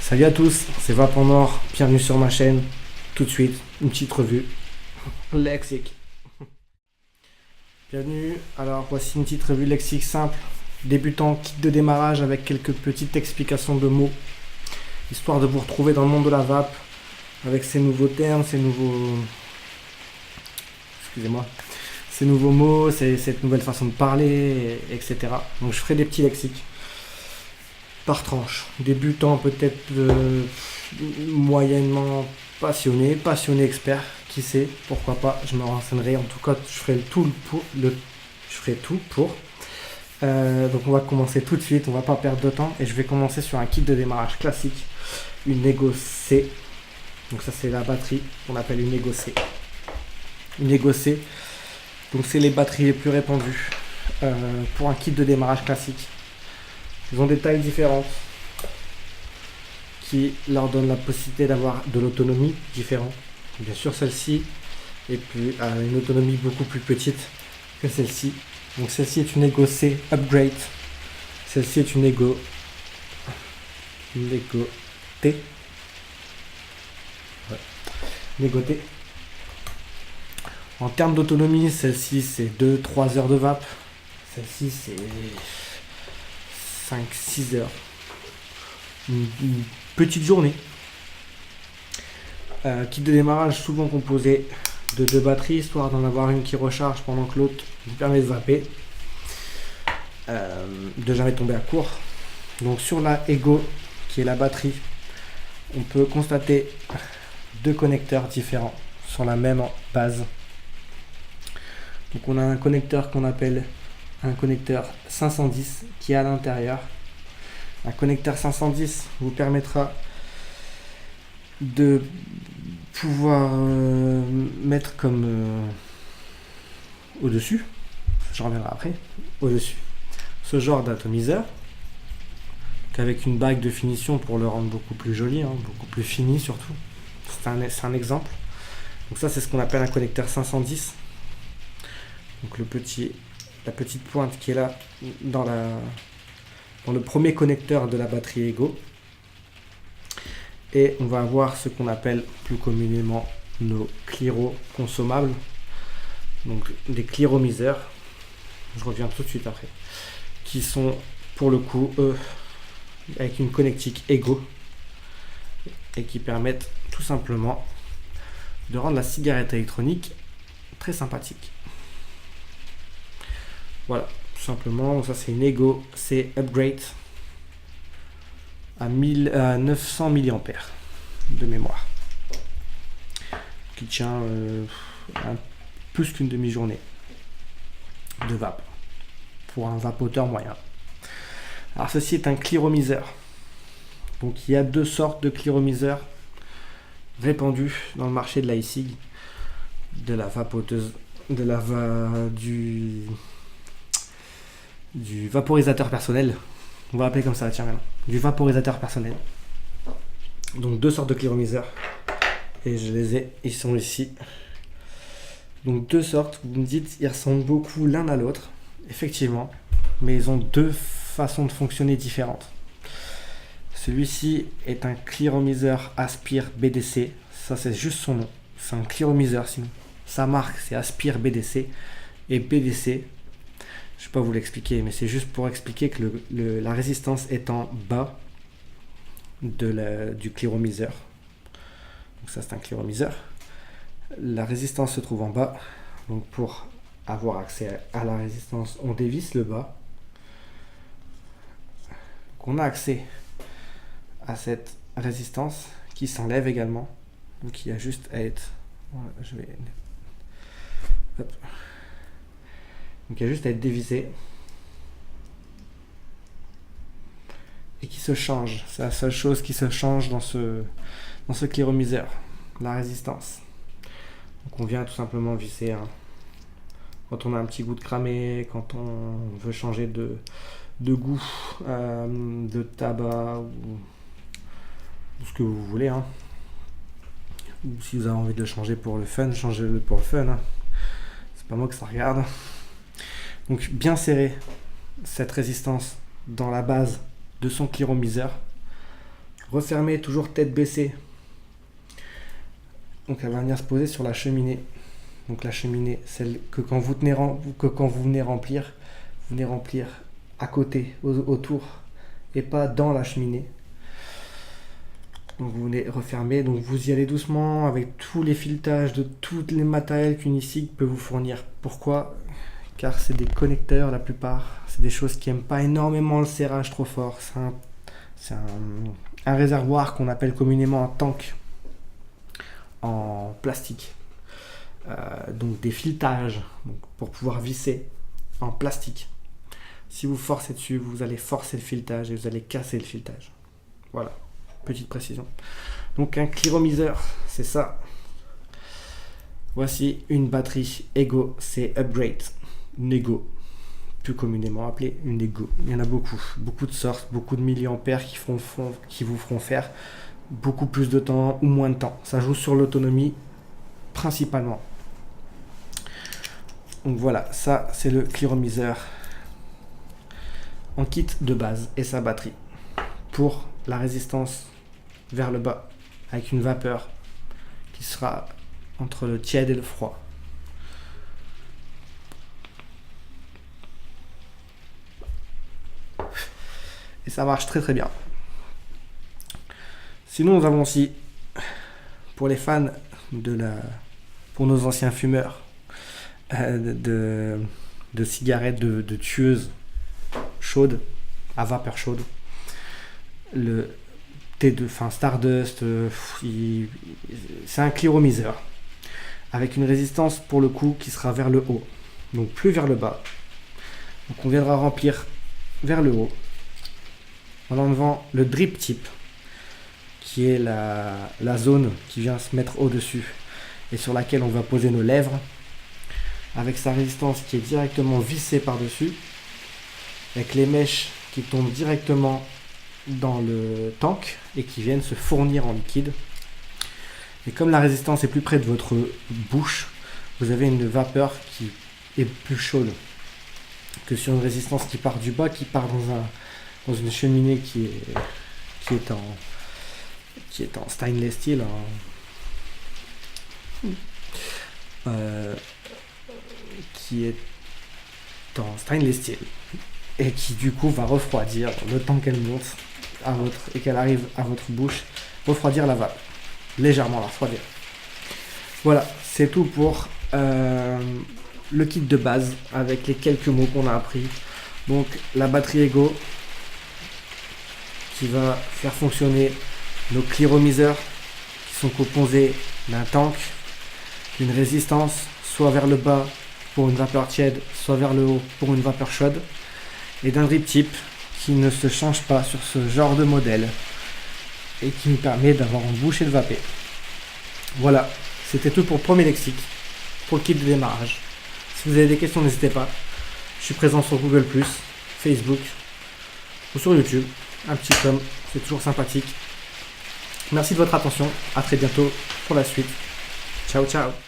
Salut à tous, c'est Vapornord, bienvenue sur ma chaîne. Tout de suite, une petite revue lexique. Bienvenue, alors voici une petite revue lexique simple, débutant, kit de démarrage avec quelques petites explications de mots, histoire de vous retrouver dans le monde de la vape, avec ces nouveaux termes, ces nouveaux mots, cette nouvelle façon de parler, etc. Donc je ferai des petits lexiques par tranche. Débutant peut-être moyennement passionné expert, qui sait, pourquoi pas, je me renseignerai. En tout cas, je ferai tout pour. Donc on va commencer tout de suite, on va pas perdre de temps et je vais commencer sur un kit de démarrage classique, une Ego C. Donc ça c'est la batterie qu'on appelle une Ego C. Une Ego C, donc c'est les batteries les plus répandues pour un kit de démarrage classique. Ils ont des tailles différentes qui leur donnent la possibilité d'avoir de l'autonomie différente. Bien sûr, celle-ci est une autonomie beaucoup plus petite que celle-ci. Donc celle-ci est une Ego C Upgrade. Celle-ci est une Ego T. Ouais. Une Ego T. En termes d'autonomie, celle-ci c'est 2-3 heures de vape. Celle-ci c'est 5-6 heures. Une petite journée. Kit de démarrage souvent composé de 2 batteries, histoire d'en avoir une qui recharge pendant que l'autre lui permet de vaper. De jamais tomber à court. Donc sur la Ego, qui est la batterie, on peut constater 2 connecteurs différents sur la même base. Donc on a un connecteur qu'on appelle un connecteur 510 qui est à l'intérieur. Un connecteur 510 vous permettra de pouvoir mettre comme au-dessus, je reviendrai après, au-dessus, ce genre d'atomiseur, qu'avec une bague de finition pour le rendre beaucoup plus joli, beaucoup plus fini surtout. C'est un exemple. Donc ça c'est ce qu'on appelle un connecteur 510. Donc la petite pointe qui est là dans le premier connecteur de la batterie Ego. Et on va avoir ce qu'on appelle plus communément nos cliros consommables. Donc des cliromiseurs. Je reviens tout de suite après. Qui sont pour le coup avec une connectique Ego. Et qui permettent tout simplement de rendre la cigarette électronique très sympathique. Voilà, tout simplement, ça c'est une Ego C Upgrade à 900 mAh de mémoire, qui tient plus qu'une demi-journée de vape pour un vapoteur moyen. Alors ceci est un cliromiseur. Donc il y a 2 sortes de cliromiseurs répandus dans le marché de la e-cig, de la vapoteuse, du vaporisateur personnel, on va appeler comme ça, tiens maintenant, du vaporisateur personnel. Donc 2 sortes de cliromiseurs, et je les ai, ils sont ici. Donc 2 sortes, vous me dites, ils ressemblent beaucoup l'un à l'autre, effectivement, mais ils ont 2 façons de fonctionner différentes. Celui-ci est un cliromiseur Aspire BDC, ça c'est juste son nom, c'est un cliromiseur, sinon sa marque c'est Aspire BDC, et BDC, je ne vais pas vous l'expliquer, mais c'est juste pour expliquer que la résistance est en bas du cliromiseur. Donc ça c'est un cliromiseur. La résistance se trouve en bas. Donc pour avoir accès à la résistance, on dévisse le bas. Donc on a accès à cette résistance qui s'enlève également. Donc il y a juste à être... Voilà, hop. Donc il y a juste à être dévissé et qui se change. C'est la seule chose qui se change dans ce cliromiseur, la résistance. Donc on vient tout simplement visser quand on a un petit goût de cramé, quand on veut changer de goût, de tabac ou ce que vous voulez. Ou si vous avez envie de changer pour le fun, changez-le pour le fun. C'est pas moi que ça regarde. Donc bien serrer cette résistance dans la base de son cliromiseur Refermez toujours tête baissée. Donc elle va venir se poser sur la cheminée. Donc la cheminée, celle que quand vous venez remplir, vous venez remplir à côté, autour, et pas dans la cheminée. Donc vous venez refermer, donc vous y allez doucement avec tous les filetages de tous les matériels qu'une SIG peut vous fournir. Pourquoi? Car c'est des connecteurs la plupart, c'est des choses qui n'aiment pas énormément le serrage trop fort. C'est un réservoir qu'on appelle communément un tank en plastique. Donc des filetages donc pour pouvoir visser en plastique. Si vous forcez dessus, vous allez forcer le filetage et vous allez casser le filetage. Voilà, petite précision. Donc un clearomiseur, c'est ça. Voici une batterie Ego, c'est Upgrade, une Ego, plus communément appelée une Ego. Il y en a beaucoup de sortes, beaucoup de milliampères qui vous feront faire beaucoup plus de temps ou moins de temps. Ça joue sur l'autonomie principalement. Donc voilà, ça c'est le clearomiseur en kit de base et sa batterie pour la résistance vers le bas avec une vapeur qui sera entre le tiède et le froid. Et ça marche très très bien. Sinon nous avons aussi, pour les fans pour nos anciens fumeurs de cigarettes de tueuses chaudes, à vapeur chaude, le T2, Stardust, c'est un clearomiseur avec une résistance pour le coup qui sera vers le haut, donc plus vers le bas. Donc on viendra remplir vers le haut en enlevant le drip tip qui est la zone qui vient se mettre au-dessus et sur laquelle on va poser nos lèvres, avec sa résistance qui est directement vissée par-dessus, avec les mèches qui tombent directement dans le tank et qui viennent se fournir en liquide. Et comme la résistance est plus près de votre bouche, vous avez une vapeur qui est plus chaude que sur une résistance qui part du bas, qui part dans une cheminée qui est en stainless steel, et qui du coup va refroidir le temps qu'elle monte et qu'elle arrive à votre bouche, refroidir la vape, légèrement la refroidir. Voilà, c'est tout pour le kit de base avec les quelques mots qu'on a appris. Donc la batterie Ego qui va faire fonctionner nos clearomiseurs qui sont composés d'un tank, d'une résistance soit vers le bas pour une vapeur tiède, soit vers le haut pour une vapeur chaude, et d'un drip tip qui ne se change pas sur ce genre de modèle et qui nous permet d'avoir une bouchée de vapeur. Voilà, c'était tout pour le premier lexique, pour le kit de démarrage. Si vous avez des questions, n'hésitez pas. Je suis présent sur Google+, Facebook ou sur YouTube. Un petit com, c'est toujours sympathique. Merci de votre attention. À très bientôt pour la suite. Ciao, ciao.